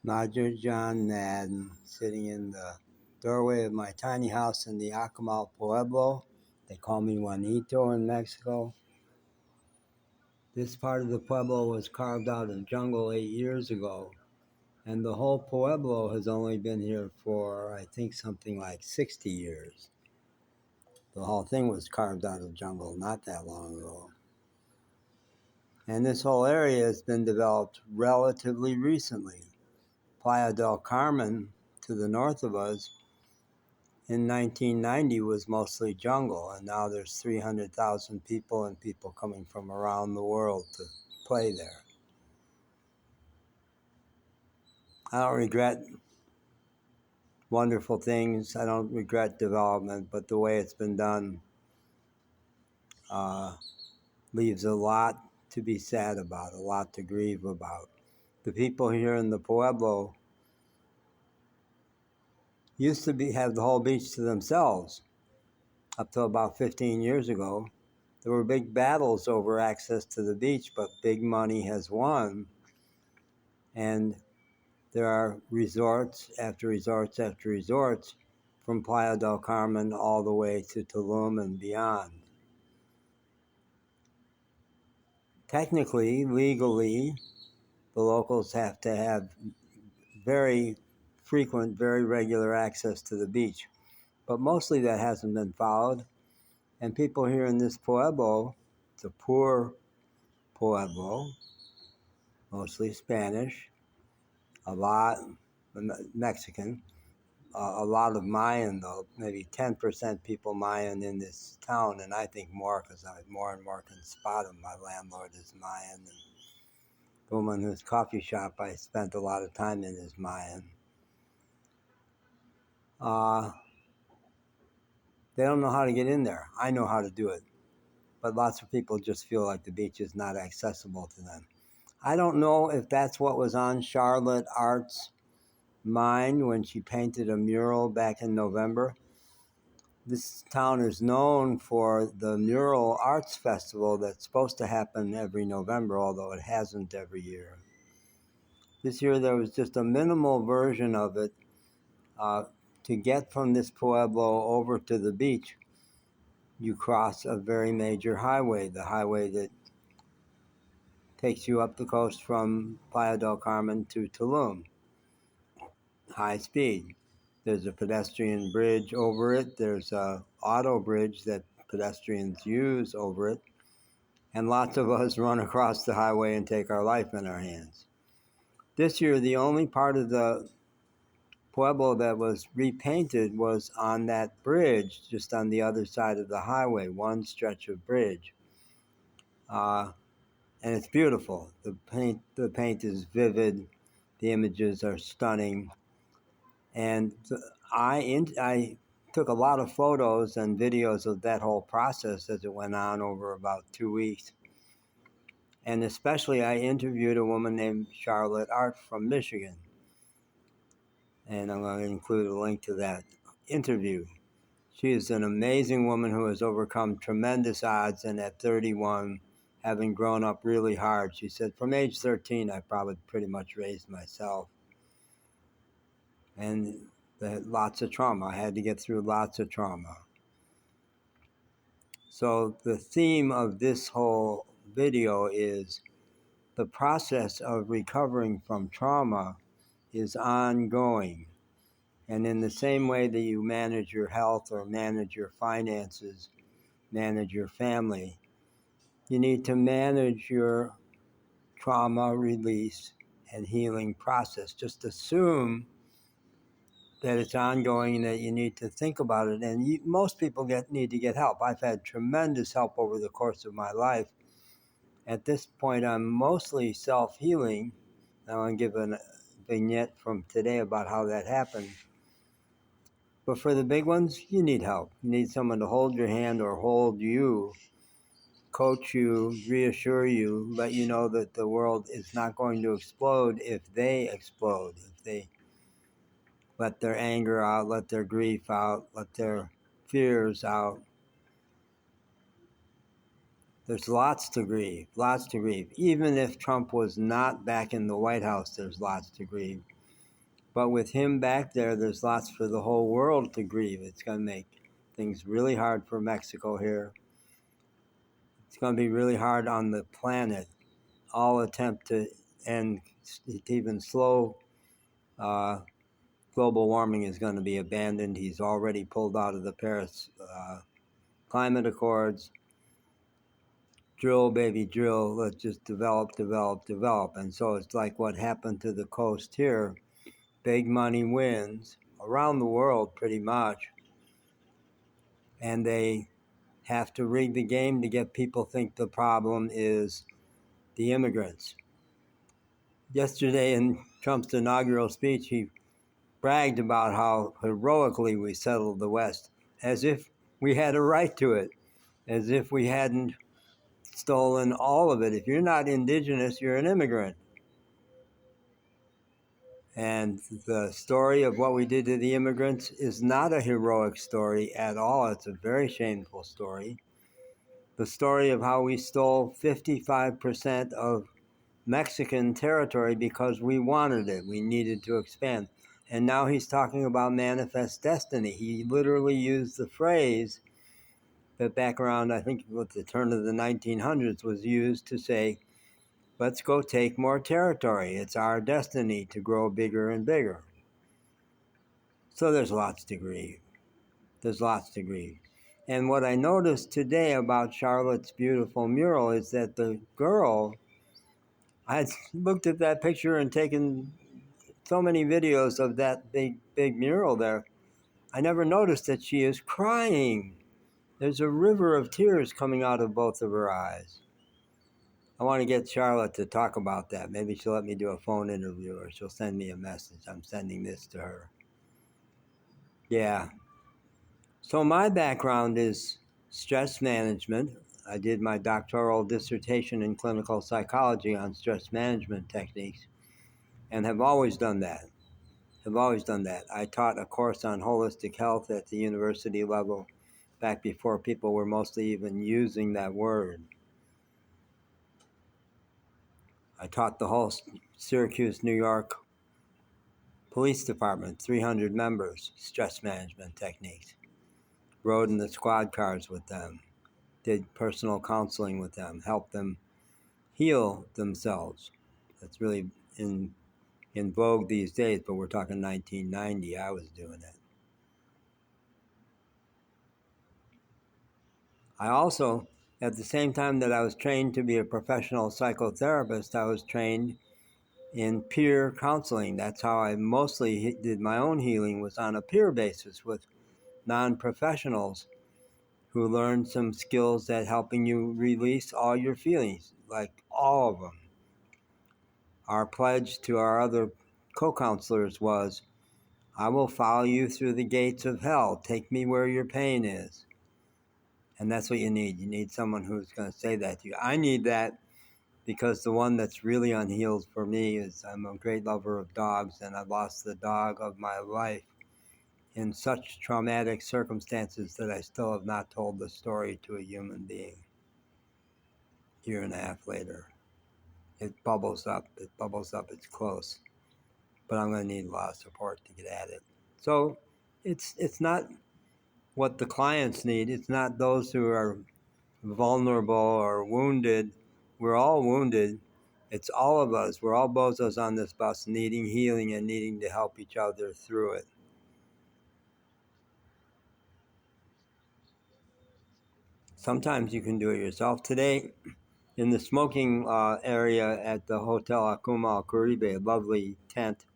Roger John Madden, sitting in the doorway of my tiny house in the Acamal Pueblo. They call me Juanito in Mexico. This part of the Pueblo was carved out of jungle 8 years ago, and the whole Pueblo has only been here for, I think, something like 60 years. The whole thing was carved out of jungle not that long ago. And this whole area has been developed relatively recently. Playa del Carmen, to the north of us, in 1990 was mostly jungle, and now there's 300,000 people and people coming from around the world to play there. I don't regret wonderful things. I don't regret development, but the way it's been done leaves a lot to be sad about, a lot to grieve about. The people here in the Pueblo used to have the whole beach to themselves up till about 15 years ago. There were big battles over access to the beach, but big money has won, and there are resorts after resorts after resorts from Playa del Carmen all the way to Tulum and beyond. Technically, legally, the locals have to have very frequent, very regular access to the beach, but mostly that hasn't been followed. And people here in this Pueblo, it's a poor Pueblo, mostly Spanish, a lot Mexican, a lot of Mayan, though, maybe 10% people Mayan in this town, and I think more because I more and more can spot them. My landlord is Mayan, and the woman whose coffee shop I spent a lot of time in is Mayan. They don't know how to get in there. I know how to do it, but lots of people just feel like the beach is not accessible to them. I don't know if that's what was on Charlotte Art's mind when she painted a mural back in November. This town is known for the Mural Arts Festival that's supposed to happen every November, although it hasn't every year. This year there was just a minimal version of it. To get from this Pueblo over to the beach, you cross a very major highway, the highway that takes you up the coast from Playa del Carmen to Tulum. High speed. There's a pedestrian bridge over it. There's an auto bridge that pedestrians use over it. And lots of us run across the highway and take our life in our hands. This year, the only part of the Pueblo that was repainted was on that bridge, just on the other side of the highway, one stretch of bridge. And it's beautiful. The paint is vivid. The images are stunning. And I took a lot of photos and videos of that whole process as it went on over about 2 weeks. And especially I interviewed a woman named Charlotte Art from Michigan. And I'm going to include a link to that interview. She is an amazing woman who has overcome tremendous odds, and at 31, having grown up really hard, she said, from age 13, I probably pretty much raised myself. And lots of trauma. I had to get through lots of trauma. So the theme of this whole video is the process of recovering from trauma is ongoing. And in the same way that you manage your health or manage your finances, manage your family, you need to manage your trauma release and healing process. Just assume that it's ongoing and that you need to think about it. And most people need to get help. I've had tremendous help over the course of my life. At this point, I'm mostly self-healing. I want to give a vignette from today about how that happened. But for the big ones, you need help. You need someone to hold your hand or hold you, coach you, reassure you, let you know that the world is not going to explode if they explode, if they let their anger out, let their grief out, let their fears out. There's lots to grieve. Even if Trump was not back in the White House, there's lots to grieve. But with him back there, there's lots for the whole world to grieve. It's going to make things really hard for Mexico here. It's going to be really hard on the planet. All attempt to end even slow global warming is going to be abandoned. He's already pulled out of the Paris Climate Accords. Drill, baby, drill. Let's just develop. And so it's like what happened to the coast here. Big money wins around the world pretty much. And they have to rig the game to get people think the problem is the immigrants. Yesterday in Trump's inaugural speech, he bragged about how heroically we settled the West, as if we had a right to it, as if we hadn't stolen all of it. If you're not indigenous, you're an immigrant. And the story of what we did to the immigrants is not a heroic story at all. It's a very shameful story. The story of how we stole 55% of Mexican territory because we wanted it. We needed to expand. And now he's talking about manifest destiny. He literally used the phrase that back around, I think, at the turn of the 1900s was used to say, let's go take more territory. It's our destiny to grow bigger and bigger. So there's lots to grieve. There's lots to grieve. And what I noticed today about Charlotte's beautiful mural is that the girl, I had looked at that picture and taken so many videos of that big mural there. I never noticed that she is crying. There's a river of tears coming out of both of her eyes. I want to get Charlotte to talk about that. Maybe she'll let me do a phone interview, or she'll send me a message. I'm sending this to her. Yeah. So my background is stress management. I did my doctoral dissertation in clinical psychology on stress management techniques and have always done that. I taught a course on holistic health at the university level back before people were mostly even using that word. I taught the whole Syracuse, New York police department, 300 members, stress management techniques. Rode in the squad cars with them, did personal counseling with them, helped them heal themselves. That's really in vogue these days, but we're talking 1990. I was doing it. I also, at the same time that I was trained to be a professional psychotherapist, I was trained in peer counseling. That's how I mostly did my own healing, was on a peer basis with non-professionals who learned some skills that helping you release all your feelings, like all of them. Our pledge to our other co-counselors was, I will follow you through the gates of hell. Take me where your pain is. And that's what you need. You need someone who's going to say that to you. I need that because the one that's really unhealed for me is I'm a great lover of dogs, and I lost the dog of my life in such traumatic circumstances that I still have not told the story to a human being. A year and a half later. It bubbles up, it's close. But I'm going to need a lot of support to get at it. So it's not what the clients need. It's not those who are vulnerable or wounded. We're all wounded. It's all of us. We're all bozos on this bus needing healing and needing to help each other through it. Sometimes you can do it yourself. Today, in the smoking area at the Hotel Akuma Al Caribe, a lovely tent,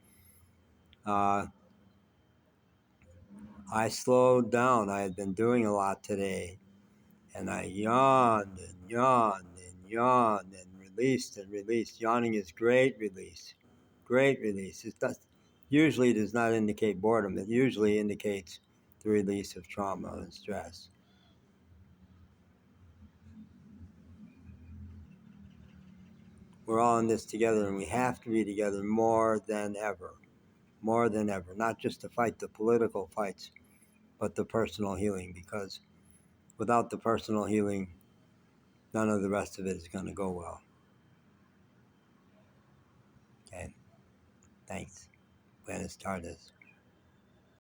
I slowed down. I had been doing a lot today, and I yawned and yawned and yawned and released and released. Yawning is great release. Great release. Usually does not indicate boredom. It usually indicates the release of trauma and stress. We're all in this together, and we have to be together more than ever. More than ever. Not just to fight the political fights, but the personal healing, because without the personal healing, none of the rest of it is going to go well. Okay? Thanks. Buenas tardes.